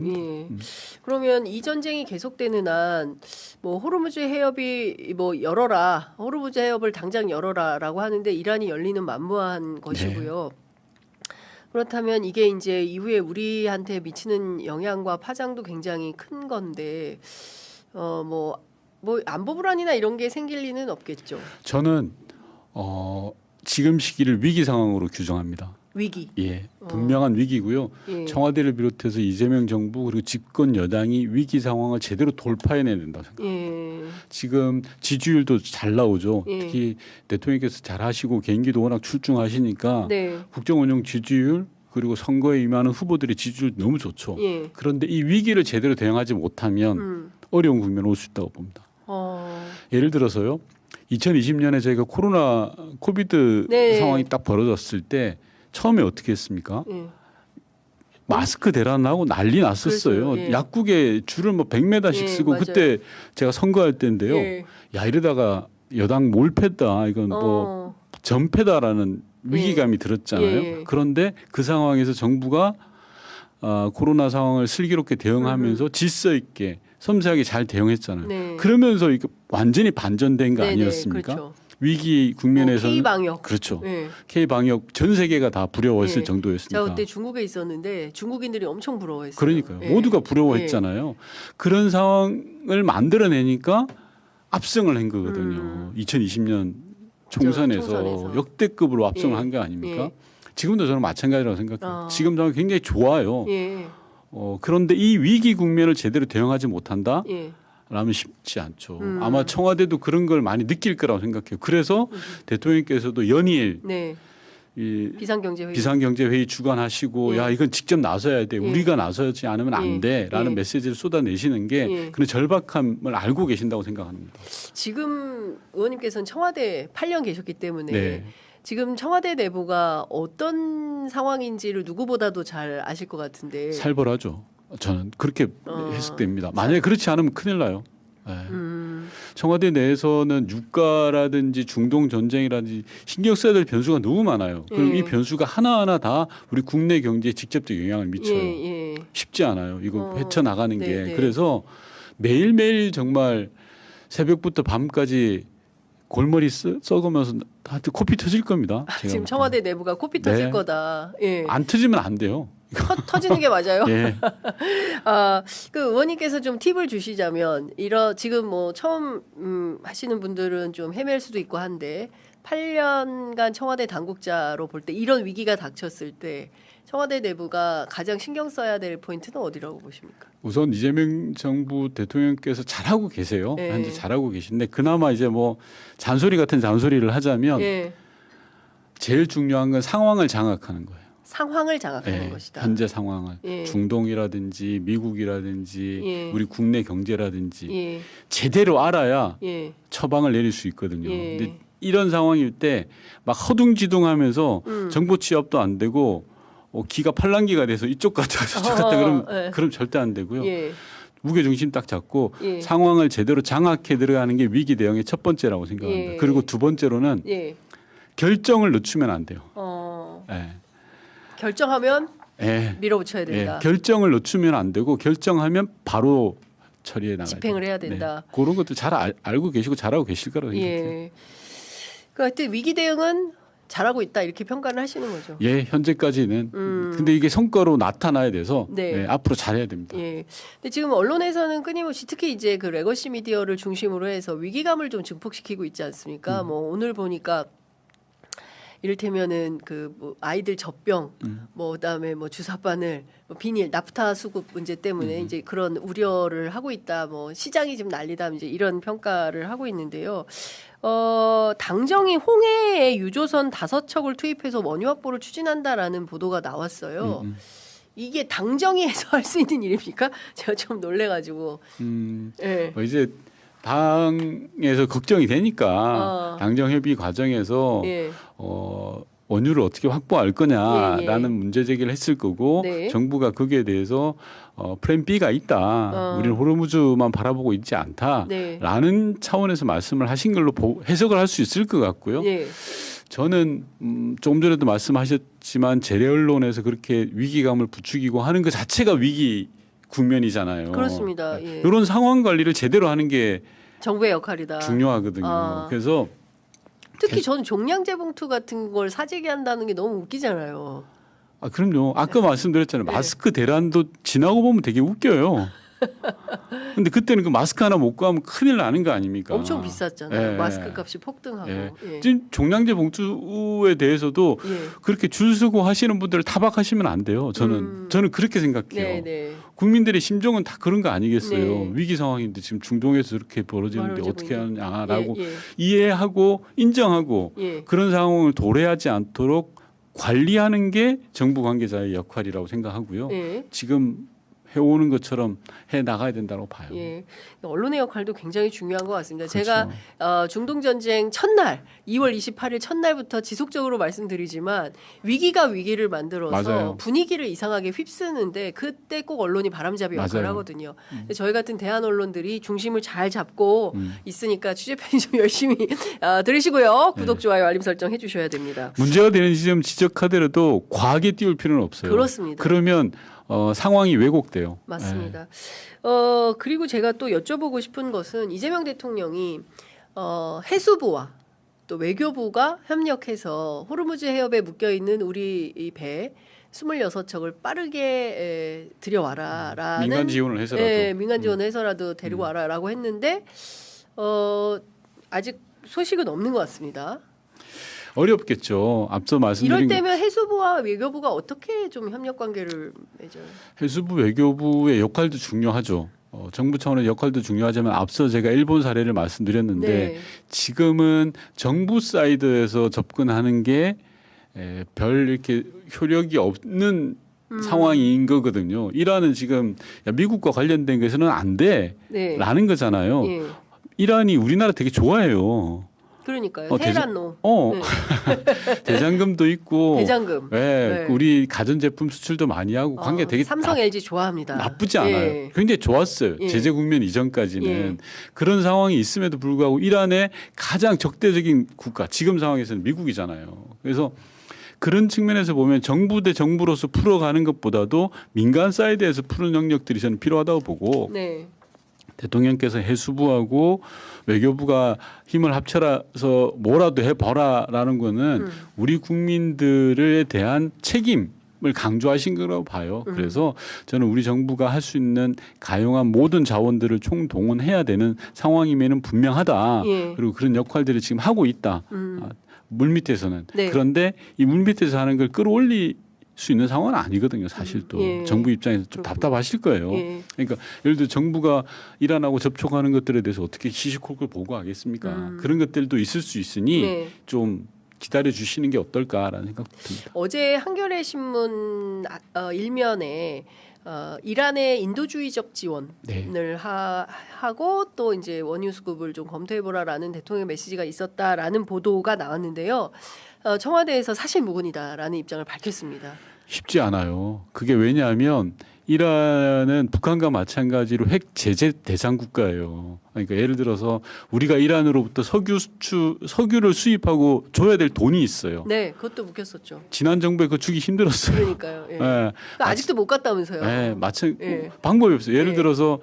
예. 그러면 이 전쟁이 계속되는 한 뭐 호르무즈 해협이 뭐 열어라, 호르무즈 해협을 당장 열어라라고 하는데 이란이 열리는 만무한 것이고요. 그렇다면 이게 이제 이후에 우리한테 미치는 영향과 파장도 굉장히 큰 건데 뭐 안보 불안이나 이런 게 생길 리는 없겠죠. 저는 지금 시기를 위기 상황으로 규정합니다. 위기. 예, 분명한 위기고요. 예. 청와대를 비롯해서 이재명 정부 그리고 집권 여당이 위기 상황을 제대로 돌파해내야 된다고 생각합니다. 예. 지금 지지율도 잘 나오죠. 예. 특히 대통령께서 잘하시고 개인기도 워낙 출중하시니까 네. 국정운영 지지율 그리고 선거에 임하는 후보들의 지지율 너무 좋죠. 예. 그런데 이 위기를 제대로 대응하지 못하면 어려운 국면이 올 수 있다고 봅니다. 예를 들어서요. 2020년에 저희가 코비드 네. 상황이 딱 벌어졌을 때 처음에 어떻게 했습니까? 예. 마스크 대란하고 난리 났었어요. 그렇죠. 예. 약국에 줄을 뭐 100m씩 예, 쓰고 맞아요. 그때 제가 선거할 때인데요. 예. 야 이러다가 여당 몰패다. 이건 뭐 전패다라는 위기감이 들었잖아요. 예. 그런데 그 상황에서 정부가 코로나 상황을 슬기롭게 대응하면서 질서 있게 섬세하게 잘 대응했잖아요. 네. 그러면서 이거 완전히 반전된 거 네네, 아니었습니까? 그렇죠. 위기 국면에서는 K 방역. 그렇죠. 예. K 방역 전 세계가 다 부러워했을 예. 정도였으니까. 제가 그때 중국에 있었는데 중국인들이 엄청 부러워했어요. 그러니까요. 예. 모두가 부러워했잖아요. 그런 상황을 만들어내니까 압승을 한 거거든요. 2020년 총선에서 총선에서. 역대급으로 압승을 예. 한 게 아닙니까? 예. 지금도 저는 마찬가지라고 생각해요. 지금 상황이 굉장히 좋아요. 예. 그런데 이 위기 국면을 제대로 대응하지 못한다? 예. 라면 쉽지 않죠. 아마 청와대도 그런 걸 많이 느낄 거라고 생각해요. 그래서 대통령께서도 연일 네. 이 비상경제회의. 비상경제회의 주관하시고 예. 야 이건 직접 나서야 돼. 예. 우리가 나서지 않으면 안 예. 돼라는 예. 메시지를 쏟아내시는 게 예. 그런 절박함을 알고 계신다고 생각합니다. 지금 의원님께서는 청와대 8년 계셨기 때문에 네. 지금 청와대 내부가 어떤 상황인지를 누구보다도 잘 아실 것 같은데. 살벌하죠. 저는 그렇게 해석됩니다. 만약에 그렇지 않으면 큰일 나요. 네. 청와대 내에서는 유가라든지 중동 전쟁이라든지 신경 써야 될 변수가 너무 많아요. 그럼 예. 이 변수가 하나하나 다 우리 국내 경제에 직접적 영향을 미쳐요. 예. 예. 쉽지 않아요. 이거 헤쳐나가는 게. 네. 그래서 매일매일 정말 새벽부터 밤까지 골머리 썩으면서 다들 코피 터질 겁니다. 제가 지금 청와대 내부가 코피 터질 네. 거다. 예. 안 터지면 안 돼요. 터지는 게 맞아요. 예. 그 의원님께서 좀 팁을 주시자면 지금 뭐 처음 하시는 분들은 좀 헤맬 수도 있고 한데 8년간 청와대 당국자로 볼 때 이런 위기가 닥쳤을 때 청와대 내부가 가장 신경 써야 될 포인트는 어디라고 보십니까? 우선 이재명 정부 대통령께서 잘하고 계세요. 예. 현재 잘하고 계신데 그나마 이제 뭐 잔소리 같은 잔소리를 하자면 예. 제일 중요한 건 상황을 장악하는 거예요. 상황을 장악하는 예, 것이다. 현재 상황을 예. 중동이라든지 미국이라든지 예. 우리 국내 경제라든지 예. 제대로 알아야 예. 처방을 내릴 수 있거든요. 예. 근데 이런 상황일 때 막 허둥지둥하면서 정보 취합도 안 되고 기가 팔랑기가 돼서 이쪽 갔다 저쪽 갔다 예. 그럼 절대 안 되고요. 예. 무게 중심 딱 잡고 예. 상황을 제대로 장악해 들어가는 게 위기 대응의 첫 번째라고 생각합니다. 예. 그리고 두 번째로는 예. 결정을 늦추면 안 돼요. 예. 결정하면 예. 밀어붙여야 예. 된다. 결정을 늦추면 안 되고 결정하면 바로 처리해 나가야 집행을 돼요. 해야 된다. 네. 그런 것도 잘 알고 계시고 잘하고 계실 거라고 생각해요. 예. 그 하여튼 위기 대응은 잘하고 있다 이렇게 평가를 하시는 거죠. 예, 현재까지는. 근데 이게 성과로 나타나야 돼서 네. 앞으로 잘해야 됩니다. 예. 근데 지금 언론에서는 끊임없이 특히 이제 그 레거시 미디어를 중심으로 해서 위기감을 좀 증폭시키고 있지 않습니까? 뭐 오늘 보니까 이를테면은 그 뭐 아이들 젖병, 뭐 그다음에 뭐 주사 바늘, 뭐 비닐, 나프타 수급 문제 때문에 이제 그런 우려를 하고 있다. 뭐 시장이 좀 난리다. 이제 이런 평가를 하고 있는데요. 당정이 홍해에 유조선 5척을 투입해서 원유 확보를 추진한다라는 보도가 나왔어요. 이게 당정이 해서 할 수 있는 일입니까? 제가 좀 놀래가지고. 예. 이제 당에서 걱정이 되니까 당정 협의 과정에서 예. 원유를 어떻게 확보할 거냐라는 예. 문제 제기를 했을 거고 네. 정부가 거기에 대해서 플랜 B가 있다. 우리는 호르무즈만 바라보고 있지 않다라는 네. 차원에서 말씀을 하신 걸로 해석을 할 수 있을 것 같고요. 예. 저는 조금 전에도 말씀하셨지만 재래 언론에서 그렇게 위기감을 부추기고 하는 것 자체가 위기 국면이잖아요. 그렇습니다. 예. 이런 상황 관리를 제대로 하는 게 정부의 역할이다. 중요하거든요. 그래서 특히 저는 종량제 봉투 같은 걸 사재기 한다는 게 너무 웃기잖아요. 그럼요. 아까 말씀드렸잖아요. 마스크 대란도 지나고 보면 되게 웃겨요. 근데 그때는 그 마스크 하나 못 구하면 큰일 나는 거 아닙니까? 엄청 비쌌잖아요. 예. 마스크 값이 폭등하고. 예. 예. 지금 종량제 봉투에 대해서도 예. 그렇게 줄 서고 하시는 분들을 타박하시면 안 돼요. 저는 그렇게 생각해요. 네. 국민들의 심정은 다 그런 거 아니겠어요. 네. 위기 상황인데 지금 중동에서 이렇게 벌어지는데 어떻게 하냐라고 예. 이해하고 인정하고 예. 그런 상황을 도래하지 않도록 관리하는 게 정부 관계자의 역할이라고 생각하고요. 예. 지금 해오는 것처럼 해 나가야 된다고 봐요. 예. 언론의 역할도 굉장히 중요한 것 같습니다. 그렇죠. 제가 중동 전쟁 첫날 2월 28일 첫날부터 지속적으로 말씀드리지만 위기가 위기를 만들어서 맞아요. 분위기를 이상하게 휩쓰는데 그때 꼭 언론이 바람잡이 역할을 맞아요. 하거든요. 근데 저희 같은 대한 언론들이 중심을 잘 잡고 있으니까 취재편이 좀 열심히 들으시고요. 구독, 좋아요, 알림 설정 해주셔야 됩니다. 문제가 되는 지점 지적하더라도 과하게 띄울 필요는 없어요. 그렇습니다. 그러면 상황이 왜곡돼요. 맞습니다. 그리고 제가 또 여쭤보고 싶은 것은 이재명 대통령이 해수부와 또 외교부가 협력해서 호르무즈 해협에 묶여 있는 우리 이 배 26척을 빠르게 들여와라라는 민간 지원을 해서라도 민간 지원을 해서라도 데리고 와라라고 했는데 아직 소식은 없는 것 같습니다. 어렵겠죠. 앞서 말씀드린 이럴 때면 해수부와 외교부가 어떻게 좀 협력 관계를 맺어요? 해수부 외교부의 역할도 중요하죠. 정부 차원의 역할도 중요하지만 앞서 제가 일본 사례를 말씀드렸는데 네. 지금은 정부 사이드에서 접근하는 게 별 이렇게 효력이 없는 상황인 거거든요. 이란은 지금 미국과 관련된 것에는 안 돼라는 네. 거잖아요. 예. 이란이 우리나라 되게 좋아해요. 그러니까요. 테헤란로. 네. 대장금도 있고 대장금. 네. 우리 가전제품 수출도 많이 하고 관계 되게 삼성, LG 좋아합니다. 나쁘지 않아요. 예. 굉장히 좋았어요. 예. 제재 국면 이전까지는. 예. 그런 상황이 있음에도 불구하고 이란의 가장 적대적인 국가 지금 상황에서는 미국이잖아요. 그래서 그런 측면에서 보면 정부 대 정부로서 풀어가는 것보다도 민간 사이드에서 푸는 영역들이 저는 필요하다고 보고 네. 대통령께서 해수부하고 외교부가 힘을 합쳐서 뭐라도 해봐라라는 거는 우리 국민들에 대한 책임을 강조하신 거라고 봐요. 그래서 저는 우리 정부가 할 수 있는 가용한 모든 자원들을 총동원해야 되는 상황임에는 분명하다. 예. 그리고 그런 역할들을 지금 하고 있다. 물밑에서는. 네. 그런데 이 물밑에서 하는 걸 끌어올릴 수 있는 상황은 아니거든요. 사실 또 예. 정부 입장에서 좀 그렇군요. 답답하실 거예요. 예. 그러니까 예를 들어 정부가 이란하고 접촉하는 것들에 대해서 어떻게 시시콜콜 보고하겠습니까? 그런 것들도 있을 수 있으니 네. 좀 기다려 주시는 게 어떨까라는 생각 듭니다. 어제 한겨레 신문 일면에 이란의 인도주의적 지원을 네. 하고 또 이제 원유 수급을 좀 검토해보라라는 대통령 메시지가 있었다라는 보도가 나왔는데요. 청와대에서 사실무근이다라는 입장을 밝혔습니다. 쉽지 않아요. 그게 왜냐하면 이란은 북한과 마찬가지로 핵 제재 대상 국가예요. 그러니까 예를 들어서 우리가 이란으로부터 석유를 수입하고 줘야 될 돈이 있어요. 네, 그것도 묵혔었죠. 지난 정부에 그거 주기 힘들었어요. 그러니까요. 예. 예. 그러니까 아직도 못 갔다면서요. 네, 예. 방법이 없어요. 예를 예. 들어서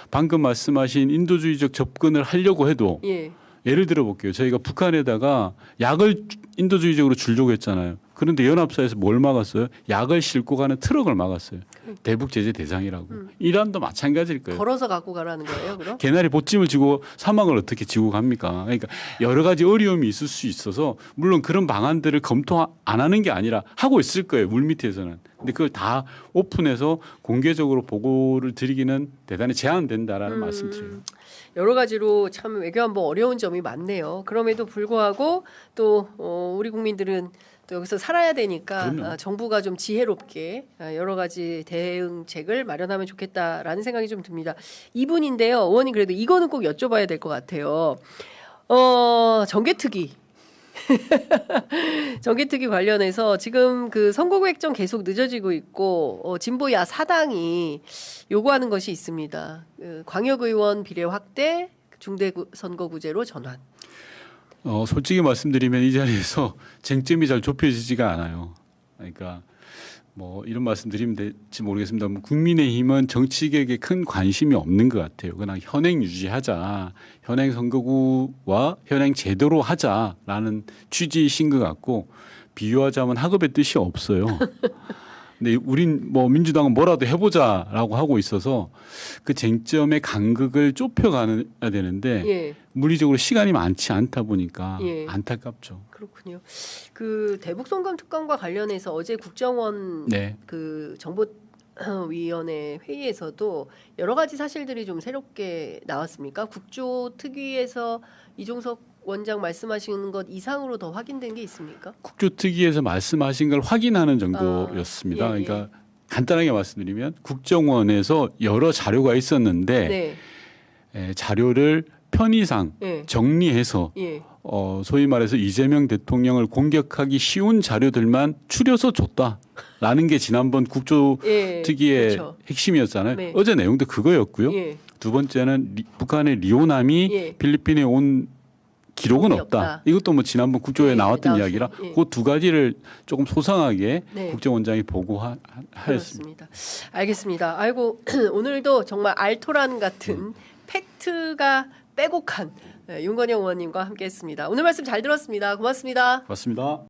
방금 말씀하신 인도주의적 접근을 하려고 해도 예. 예를 들어 볼게요. 저희가 북한에다가 약을 인도주의적으로 주려고 했잖아요. 그런데 연합사에서 뭘 막았어요? 약을 싣고 가는 트럭을 막았어요. 대북 제재 대상이라고. 이란도 마찬가지일 거예요. 걸어서 갖고 가라는 거예요, 그럼? 개나리 보찜을 지고 사막을 어떻게 지고 갑니까? 그러니까 여러 가지 어려움이 있을 수 있어서 물론 그런 방안들을 검토 안 하는 게 아니라 하고 있을 거예요. 물밑에서는. 근데 그걸 다 오픈해서 공개적으로 보고를 드리기는 대단히 제한된다라는 말씀드려요. 여러 가지로 참 외교안보 어려운 점이 많네요. 그럼에도 불구하고 또 우리 국민들은 또 여기서 살아야 되니까 그럼요. 정부가 좀 지혜롭게 여러 가지 대응책을 마련하면 좋겠다라는 생각이 좀 듭니다. 이분인데요. 의원님 그래도 이거는 꼭 여쭤봐야 될 것 같아요. 정개특위. 정개특위 관련해서 지금 그 선거구획정 계속 늦어지고 있고 진보야 사당이 요구하는 것이 있습니다. 광역의원 비례 확대, 중대선거구제로 전환. 솔직히 말씀드리면 이 자리에서 쟁점이 잘 좁혀지지가 않아요. 그러니까 뭐 이런 말씀 드리면 될지 모르겠습니다. 국민의힘은 정치 개혁에 큰 관심이 없는 것 같아요. 그냥 현행 유지하자, 현행 선거구와 현행 제도로 하자라는 취지이신 것 같고 비유하자면 학업의 뜻이 없어요. 근데 우린 뭐 민주당은 뭐라도 해보자라고 하고 있어서 그 쟁점의 간극을 좁혀가야 되는데 예. 물리적으로 시간이 많지 않다 보니까 예. 안타깝죠. 그렇군요. 그 대북 송금 특검과 관련해서 어제 국정원 네. 그 정보위원회 회의에서도 여러 가지 사실들이 좀 새롭게 나왔습니까? 국조특위에서 이종석 원장 말씀하시는 것 이상으로 더 확인된 게 있습니까? 국조특위에서 말씀하신 걸 확인하는 정도였습니다. 예, 예. 그러니까 간단하게 말씀드리면 국정원에서 여러 자료가 있었는데 네. 자료를 편의상 예. 정리해서 예. 소위 말해서 이재명 대통령을 공격하기 쉬운 자료들만 추려서 줬다라는 게 지난번 국조특위의 그렇죠. 핵심이었잖아요. 네. 어제 내용도 그거였고요. 예. 두 번째는 북한의 리오남이 예. 필리핀에 온 기록은 기록이 없다. 없다. 이것도 뭐 지난번 국조에 예, 나왔던 나왔어요. 이야기라 예. 그 두 가지를 조금 소상하게 네. 국정원장이 보고하였습니다. 그렇습니다. 알겠습니다. 아이고 오늘도 정말 알토란 같은 팩트가 빼곡한 윤건영 의원님과 함께했습니다. 오늘 말씀 잘 들었습니다. 고맙습니다. 맞습니다.